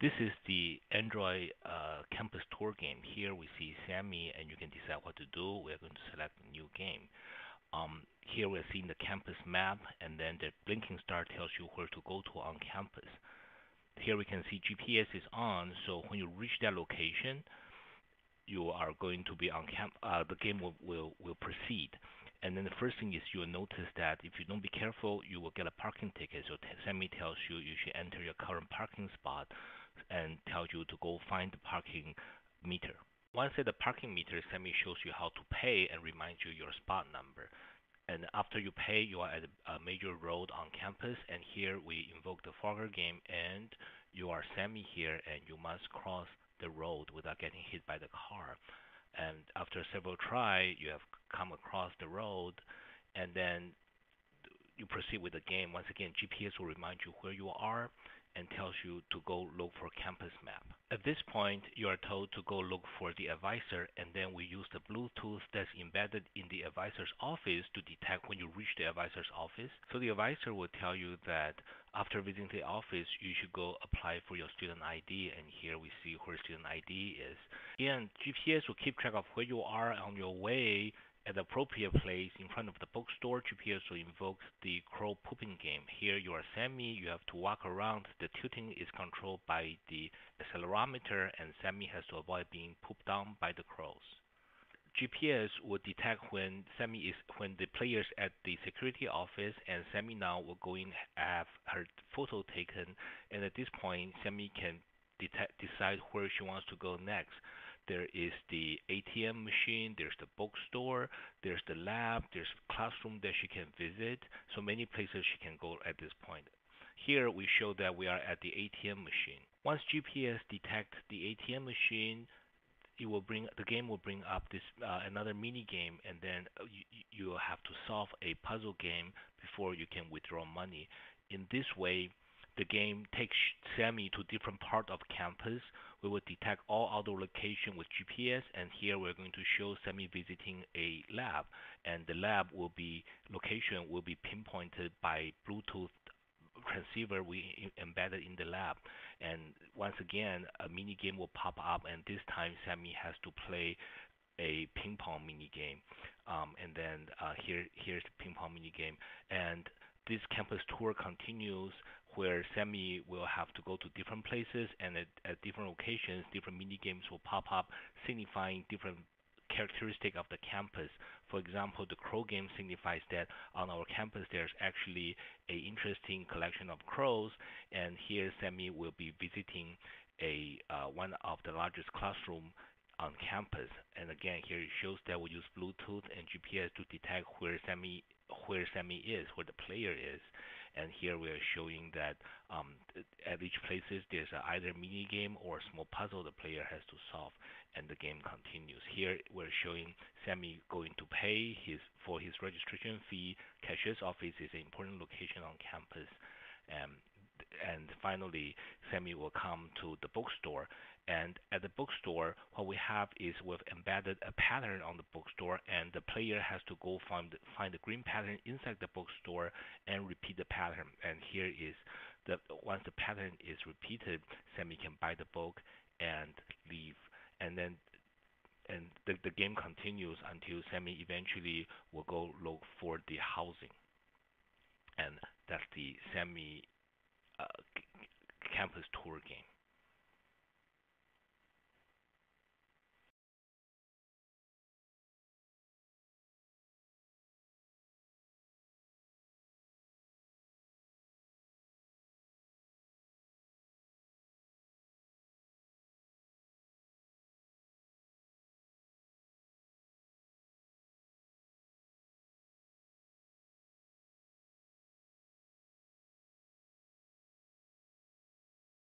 This is the Android campus tour game. Here we see Sammy, and you can decide what to do. We're going to select a new game. Here we're seeing the campus map, and then the blinking star tells you where to go to on campus. Here we can see GPS is on, so when you reach that location, you are going to be on the game will proceed. And then the first thing is you'll notice that if you don't be careful, you will get a parking ticket. So Sammy tells you you should enter your current parking spot and tells you to go find the parking meter. Once at the parking meter, Sammy shows you how to pay and reminds you your spot number. And after you pay, you are at a major road on campus, and here we invoke the Fogger game, and you are Sammy here, and you must cross the road without getting hit by the car. And after several try, you have come across the road, and then you proceed with the game. Once again, GPS will remind you where you are and tells you to go look for campus map. At this point, you are told to go look for the advisor, and then we use the Bluetooth that's embedded in the advisor's office to detect when you reach the advisor's office. So the advisor will tell you that after visiting the office, you should go apply for your student ID, and here we see where student ID is. Again, GPS will keep track of where you are on your way at the appropriate place in front of the bookstore. GPS will invoke the crow pooping game. Here you are Sammy, you have to walk around. The tilting is controlled by the accelerometer, and Sammy has to avoid being pooped on by the crows. GPS will detect when the player's at the security office, and Sammy now will go in have her photo taken, and at this point Sammy can decide where she wants to go next. There is the ATM machine, there's the bookstore, there's the lab, there's classroom that she can visit. So many places she can go at this point. Here we show that we are at the ATM machine. Once GPS detects the ATM machine, the game will bring up this another mini game, and then you will have to solve a puzzle game before you can withdraw money. In this way, the game takes Sammy to different part of campus. We will detect all outdoor location with GPS, and here we're going to show Sammy visiting a lab, and the lab location will be pinpointed by Bluetooth transceiver we embedded in the lab. And once again, a mini game will pop up, and this time Sammy has to play a ping pong mini game. And then here's the ping pong mini game, and this campus tour continues where Sammy will have to go to different places, and at different locations, different mini games will pop up signifying different characteristic of the campus. For example, the crow game signifies that on our campus there's actually a interesting collection of crows, and here Sammy will be visiting one of the largest classroom on campus. And again, here it shows that we use Bluetooth and GPS to detect where Sammy is, where the player is. And here we are showing that at each places there's either mini game or small puzzle the player has to solve, and the game continues. Here we're showing Sammy going to pay for his registration fee. Cashier's office is an important location on campus. And finally, Sammy will come to the bookstore. And at the bookstore, what we have is we've embedded a pattern on the bookstore, and the player has to go find the green pattern inside the bookstore and repeat the pattern. And here is once the pattern is repeated, Sammy can buy the book and leave. And then the game continues until Sammy eventually will go look for the housing. And that's the Sammy campus tour game.